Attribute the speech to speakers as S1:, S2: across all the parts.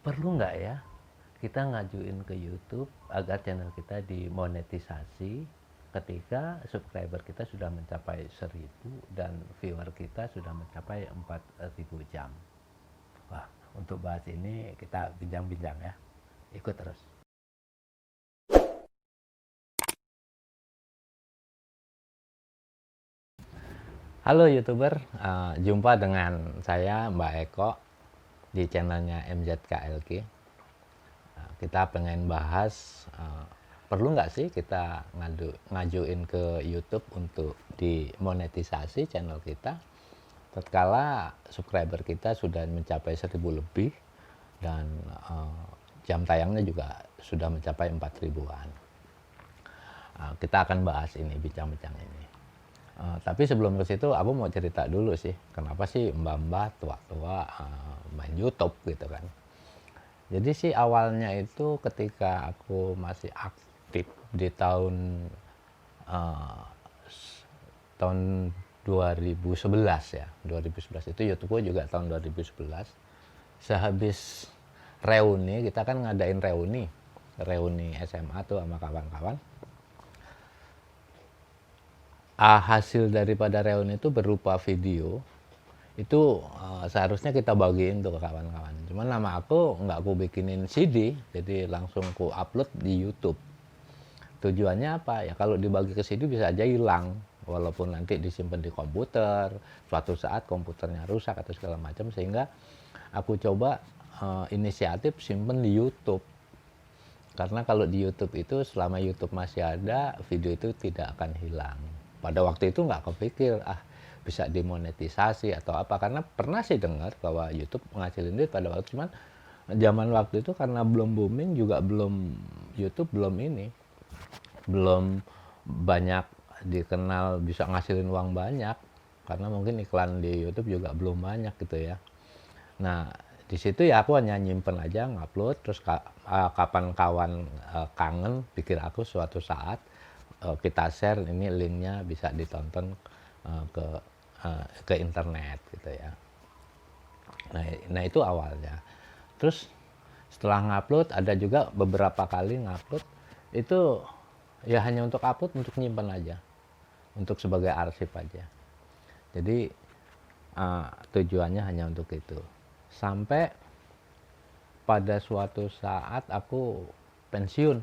S1: perlu nggak ya kita ngajuin ke YouTube agar channel kita dimonetisasi ketika subscriber kita sudah mencapai 1.000 dan viewer kita sudah mencapai 4.000 jam. Wah, untuk bahas ini kita bincang-bincang ya. Ikut terus. Halo YouTuber, jumpa dengan saya Mbak Eko di channelnya MZKLG. Kita pengen bahas perlu nggak sih kita ngajuin ke YouTube untuk dimonetisasi channel kita tatkala subscriber kita sudah mencapai 1.000 lebih dan jam tayangnya juga sudah mencapai 4.000-an. Kita akan bahas ini, bincang-bincang ini. Tapi sebelum ke situ aku mau cerita dulu sih, kenapa sih mbak-mbak tua-tua main YouTube gitu kan. Jadi sih awalnya itu ketika aku masih aktif di tahun 2011 ya. 2011 itu YouTube juga tahun 2011. Sehabis reuni, kita kan ngadain reuni SMA tuh sama kawan-kawan. Hasil daripada reuni itu berupa video. Itu seharusnya kita bagiin tuh ke kawan-kawan. Cuman nama aku nggak aku bikinin CD, jadi langsung ku upload di YouTube. Tujuannya apa? Ya kalau dibagi ke CD bisa aja hilang, walaupun nanti disimpan di komputer, suatu saat komputernya rusak atau segala macam, sehingga aku coba inisiatif simpen di YouTube. Karena kalau di YouTube itu selama YouTube masih ada, video itu tidak akan hilang. Pada waktu itu nggak kepikir, bisa dimonetisasi atau apa, karena pernah sih dengar bahwa YouTube menghasilin duit pada waktu, cuman zaman waktu itu karena belum booming juga, YouTube belum banyak dikenal bisa ngasilin uang banyak, karena mungkin iklan di YouTube juga belum banyak gitu ya. Nah di situ ya aku hanya nyimpen aja, ngupload, terus kapan kawan kangen pikir aku suatu saat kita share ini linknya bisa ditonton ke internet gitu ya. Nah itu awalnya. Terus setelah ngupload, ada juga beberapa kali ngupload itu ya hanya untuk upload, untuk nyimpan aja, untuk sebagai arsip aja. Jadi tujuannya hanya untuk itu. Sampai pada suatu saat aku pensiun,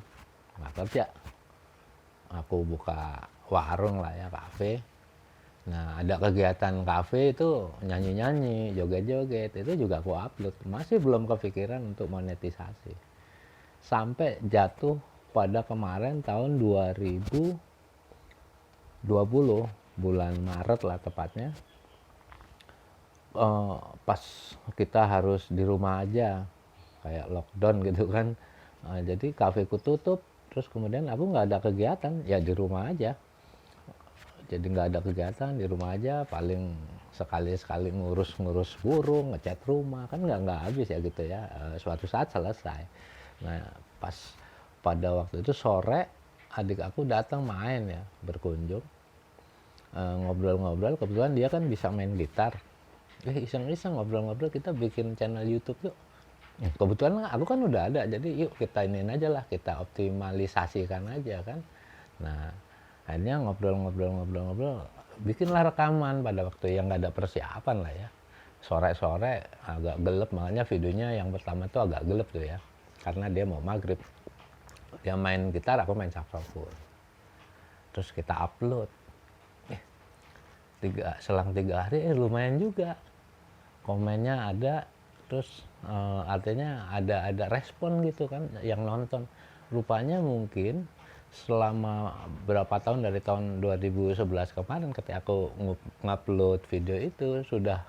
S1: nggak kerja, aku buka warung lah ya, kafe. Nah ada kegiatan kafe itu nyanyi-nyanyi, joget-joget, itu juga aku upload. Masih belum kepikiran untuk monetisasi. Sampai jatuh pada kemarin tahun 2020, bulan Maret lah tepatnya. Pas kita harus di rumah aja, kayak lockdown gitu kan. Jadi kafeku tutup, terus kemudian aku nggak ada kegiatan, ya di rumah aja. Jadi nggak ada kegiatan, di rumah aja, paling sekali-sekali ngurus burung, ngecat rumah, kan nggak habis ya gitu ya. Suatu saat selesai. Nah pas pada waktu itu sore, adik aku datang main ya, berkunjung, ngobrol-ngobrol, kebetulan dia kan bisa main gitar. Iseng-iseng ngobrol-ngobrol, kita bikin channel YouTube yuk. Kebetulan aku kan udah ada, jadi yuk kita iniin aja lah, kita optimalisasikan aja kan. Nah akhirnya ngobrol-ngobrol, bikinlah rekaman pada waktu yang nggak ada persiapan lah ya. Sore-sore agak gelap, makanya videonya yang pertama tuh agak gelap tuh ya, karena dia mau maghrib. Dia main gitar, aku main saxophone. Terus kita upload. Selang 3 hari lumayan juga. Komennya ada, terus artinya ada respon gitu kan yang nonton. Rupanya mungkin selama berapa tahun, dari tahun 2011 kemarin ketika aku ngupload video itu, sudah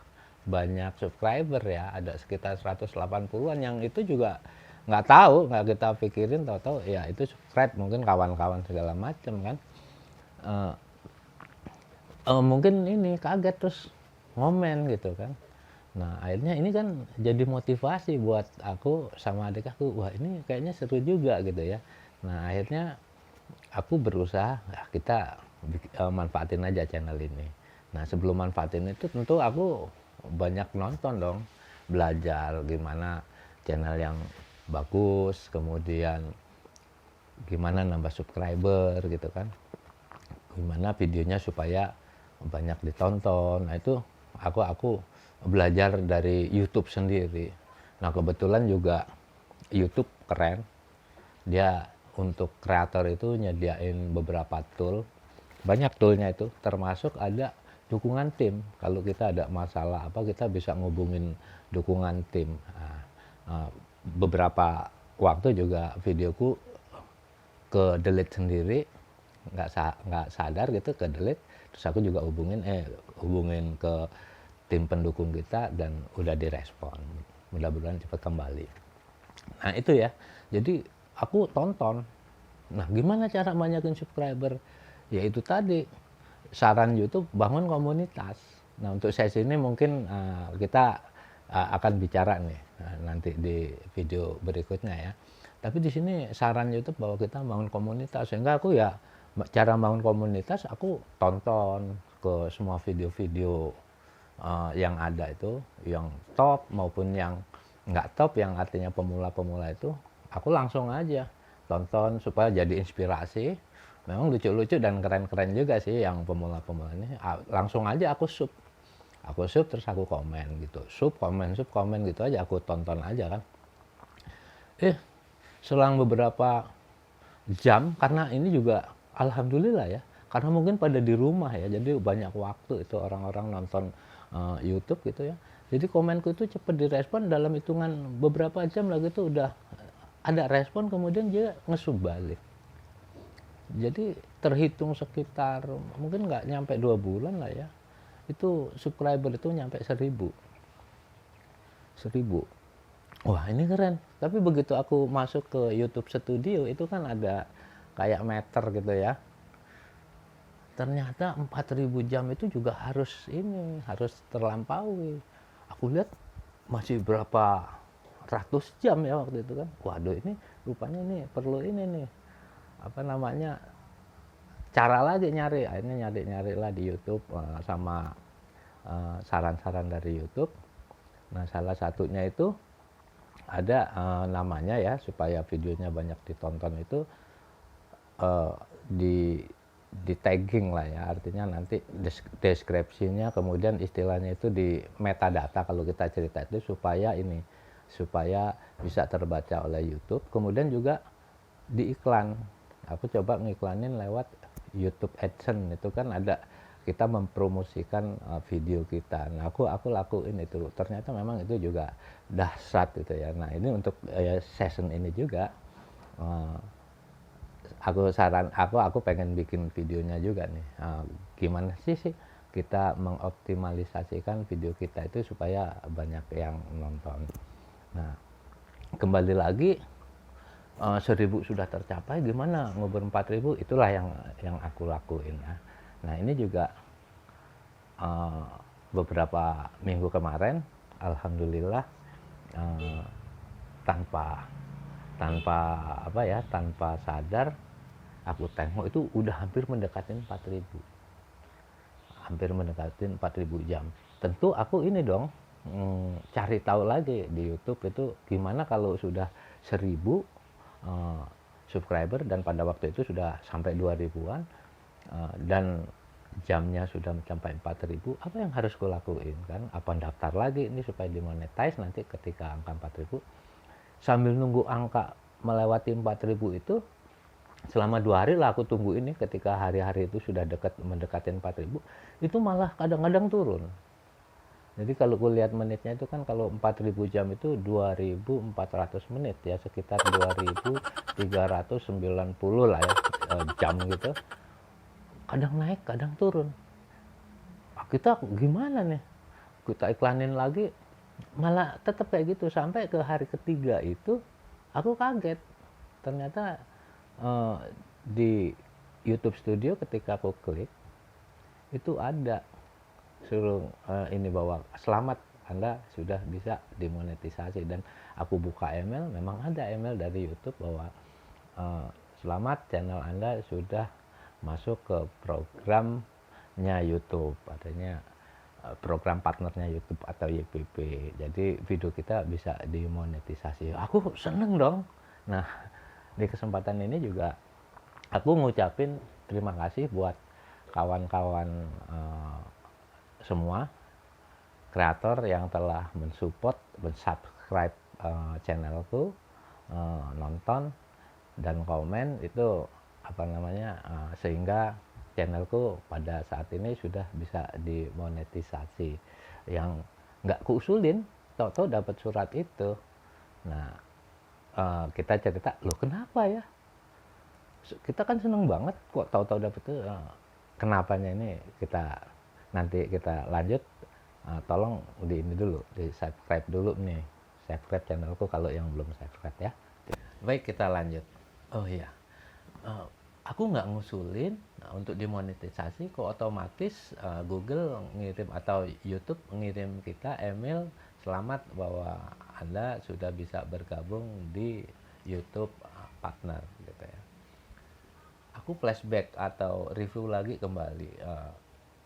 S1: banyak subscriber ya, ada sekitar 180-an, yang itu juga nggak tahu, nggak kita pikirin, tahu-tahu ya itu subscribe, mungkin kawan-kawan segala macam kan. Mungkin ini kaget terus ngomen gitu kan. Nah akhirnya ini kan jadi motivasi buat aku sama adik aku, wah ini kayaknya seru juga gitu ya. Nah akhirnya aku berusaha, kita manfaatin aja channel ini. Nah sebelum manfaatin itu tentu aku banyak nonton dong, belajar gimana channel yang bagus, kemudian gimana nambah subscriber gitu kan, gimana videonya supaya banyak ditonton. Nah itu aku belajar dari YouTube sendiri. Nah kebetulan juga YouTube keren, dia untuk kreator itu nyediain beberapa tool, banyak toolnya itu, termasuk ada dukungan tim. Kalau kita ada masalah apa, kita bisa ngubungin dukungan tim. Beberapa waktu juga videoku ke delete sendiri, nggak sadar gitu ke delete, terus aku juga hubungin ke tim pendukung kita dan udah direspon, mudah-mudahan cepat kembali. Nah itu ya, jadi aku tonton. Nah gimana cara banyakin subscriber? Ya itu tadi, saran YouTube bangun komunitas. Nah untuk sesi ini mungkin kita akan bicara nih nanti di video berikutnya ya. Tapi di sini saran YouTube bahwa kita bangun komunitas, sehingga aku ya cara bangun komunitas aku tonton ke semua video-video yang ada itu, yang top maupun yang nggak top, yang artinya pemula-pemula itu, aku langsung aja tonton supaya jadi inspirasi. Memang lucu-lucu dan keren-keren juga sih yang pemula-pemula ini. Langsung aja aku sub terus aku komen gitu, sub komen gitu aja, aku tonton aja kan. Selang beberapa jam, karena ini juga alhamdulillah ya, karena mungkin pada di rumah ya, jadi banyak waktu itu orang-orang nonton YouTube gitu ya, jadi komenku itu cepat direspon, dalam hitungan beberapa jam lagi itu udah ada respon, kemudian dia ngesub balik. Jadi terhitung sekitar mungkin nggak nyampe 2 bulan lah ya, itu subscriber itu nyampe 1000. Wah ini keren. Tapi begitu aku masuk ke YouTube Studio itu kan ada kayak meter gitu ya. Ternyata 4000 jam itu juga harus terlampaui. Aku lihat masih berapa ratus jam ya waktu itu kan. Waduh ini rupanya ini perlu ini nih, apa namanya, cara lagi nyari. Akhirnya nyari lah di YouTube sama saran-saran dari YouTube. Nah salah satunya itu ada namanya ya, supaya videonya banyak ditonton itu di tagging lah ya, artinya nanti deskripsinya, kemudian istilahnya itu di metadata kalau kita cerita itu, supaya bisa terbaca oleh YouTube. Kemudian juga di iklan, aku coba ngiklanin lewat YouTube AdSense, itu kan ada, kita mempromosikan video kita. Nah aku lakuin itu, ternyata memang itu juga dahsyat gitu ya. Nah ini untuk session ini juga aku pengen bikin videonya juga nih, gimana sih kita mengoptimalisasikan video kita itu supaya banyak yang nonton. Nah kembali lagi, 1000 sudah tercapai, gimana ngubur 4000, itulah yang aku lakuin ya. Nah ini juga beberapa minggu kemarin alhamdulillah, tanpa sadar aku tengok itu udah hampir mendekatin 4000 jam. Tentu aku ini dong, cari tahu lagi di YouTube itu gimana kalau sudah 1000 subscriber, dan pada waktu itu sudah sampai 2000-an, dan jamnya sudah mencapai 4000, apa yang harus kulakuin kan? Apa daftar lagi ini supaya dimonetize nanti ketika angka 4000. Sambil nunggu angka melewati 4000 itu, selama 2 hari lah aku tunggu ini, ketika hari-hari itu sudah mendekati 4000, itu malah kadang-kadang turun. Jadi kalau aku lihat menitnya itu kan, kalau 4000 jam itu 2400 menit ya, sekitar 2390 lah ya jam gitu. Kadang naik, kadang turun. Kita gimana nih? Kita iklanin lagi, malah tetap kayak gitu sampai ke hari ketiga itu aku kaget. Ternyata di YouTube Studio ketika aku klik itu ada suruh ini, bahwa selamat, Anda sudah bisa dimonetisasi. Dan aku buka email, memang ada email dari YouTube bahwa selamat, channel Anda sudah masuk ke programnya YouTube, artinya program partnernya YouTube atau YPP. Jadi video kita bisa dimonetisasi. Aku seneng dong. Nah, di kesempatan ini juga aku ngucapin terima kasih buat kawan-kawan semua kreator yang telah mensupport, mensubscribe channelku, nonton dan komen itu apa namanya, sehingga channelku pada saat ini sudah bisa dimonetisasi, yang nggak kuusulin, tahu-tahu dapat surat itu. Nah, kita cerita, loh kenapa ya? Kita kan seneng banget kok tahu-tahu dapat itu. Kenapanya ini nanti kita lanjut. Tolong di ini dulu, di subscribe dulu nih, subscribe channelku kalau yang belum subscribe ya. Baik, kita lanjut. Oh iya, aku nggak ngusulin untuk dimonetisasi, kok otomatis Google ngirim atau YouTube ngirim kita email selamat bahwa Anda sudah bisa bergabung di YouTube partner gitu ya. Aku flashback atau review lagi kembali,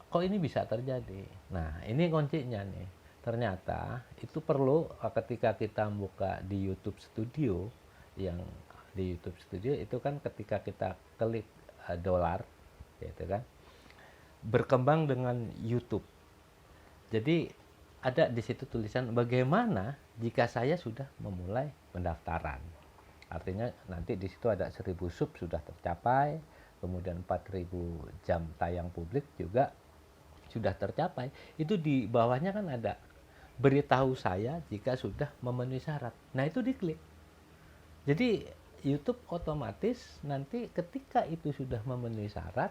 S1: kok ini bisa terjadi. Nah, ini kuncinya nih. Ternyata itu perlu ketika kita buka di YouTube Studio, yang di YouTube Studio itu kan ketika kita klik dolar gitu kan, berkembang dengan YouTube. Jadi ada di situ tulisan bagaimana jika saya sudah memulai pendaftaran. Artinya nanti di situ ada 1000 sub sudah tercapai, kemudian 4000 jam tayang publik juga sudah tercapai. Itu di bawahnya kan ada beritahu saya jika sudah memenuhi syarat. Nah, itu diklik. Jadi YouTube otomatis nanti ketika itu sudah memenuhi syarat,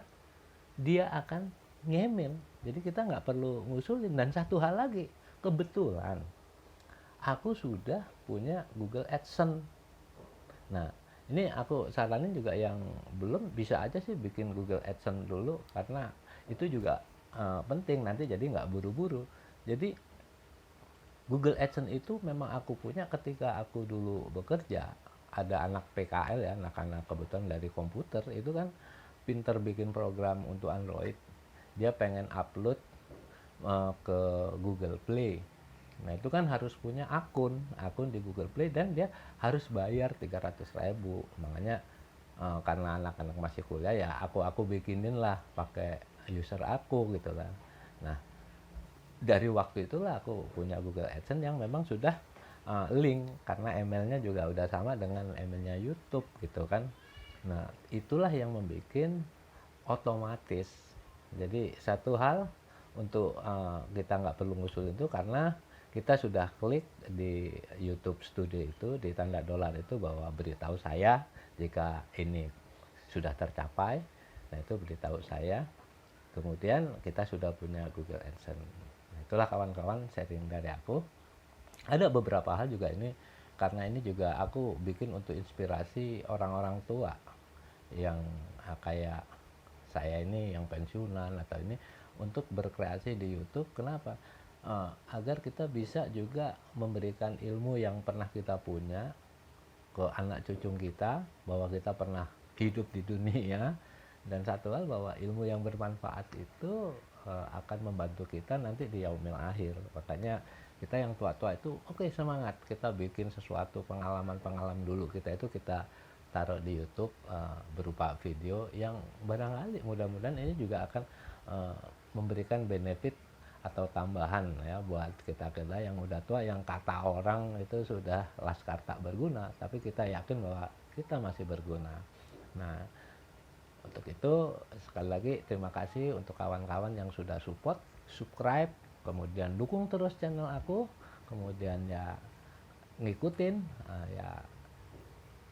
S1: dia akan ngemil. Jadi kita nggak perlu ngusulin. Dan satu hal lagi, kebetulan aku sudah punya Google AdSense. Nah, ini aku saranin juga yang belum, bisa aja sih bikin Google AdSense dulu, karena itu juga penting nanti, jadi nggak buru-buru. Jadi Google AdSense itu memang aku punya ketika aku dulu bekerja. Ada anak PKL ya, anak-anak kebetulan dari komputer, itu kan pinter bikin program untuk Android. Dia pengen upload ke Google Play. Nah, itu kan harus punya akun di Google Play, dan dia harus bayar 300.000. Makanya karena anak-anak masih kuliah ya aku bikinin lah pakai user aku gitu kan. Nah, dari waktu itulah aku punya Google AdSense yang memang sudah link, karena emailnya juga udah sama dengan emailnya YouTube gitu kan. Nah, itulah yang membuat otomatis. Jadi satu hal untuk kita nggak perlu ngusul itu, karena kita sudah klik di YouTube Studio itu, di tanda dolar itu, bahwa beritahu saya jika ini sudah tercapai. Nah, itu beritahu saya. Kemudian kita sudah punya Google AdSense. Nah, itulah kawan-kawan sharing dari aku. Ada beberapa hal juga ini, karena ini juga aku bikin untuk inspirasi orang-orang tua yang kayak saya ini yang pensiunan atau ini, untuk berkreasi di YouTube. Kenapa? Agar kita bisa juga memberikan ilmu yang pernah kita punya ke anak cucu kita, bahwa kita pernah hidup di dunia. Dan satu hal, bahwa ilmu yang bermanfaat itu akan membantu kita nanti di yaumil akhir. Makanya kita yang tua-tua itu oke, semangat, kita bikin sesuatu pengalaman-pengalaman dulu kita itu kita taruh di YouTube berupa video yang barangkali mudah-mudahan ini juga akan memberikan benefit atau tambahan ya buat kita yang udah tua, yang kata orang itu sudah laskar tak berguna, tapi kita yakin bahwa kita masih berguna. Nah, untuk itu sekali lagi terima kasih untuk kawan-kawan yang sudah support, subscribe, kemudian dukung terus channel aku, kemudian ya ngikutin, ya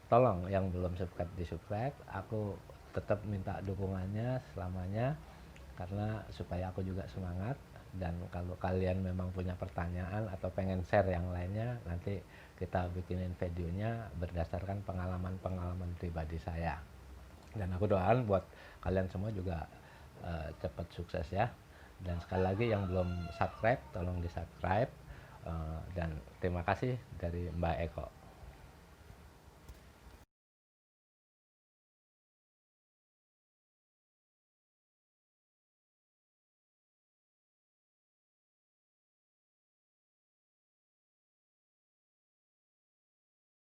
S1: tolong yang belum subscribe di subscribe. Aku tetap minta dukungannya selamanya, karena supaya aku juga semangat. Dan kalau kalian memang punya pertanyaan atau pengen share yang lainnya, nanti kita bikinin videonya berdasarkan pengalaman-pengalaman pribadi saya. Dan aku doakan buat kalian semua juga cepat sukses ya. Dan sekali lagi yang belum subscribe, tolong di subscribe. Dan terima kasih dari Mbak Eko.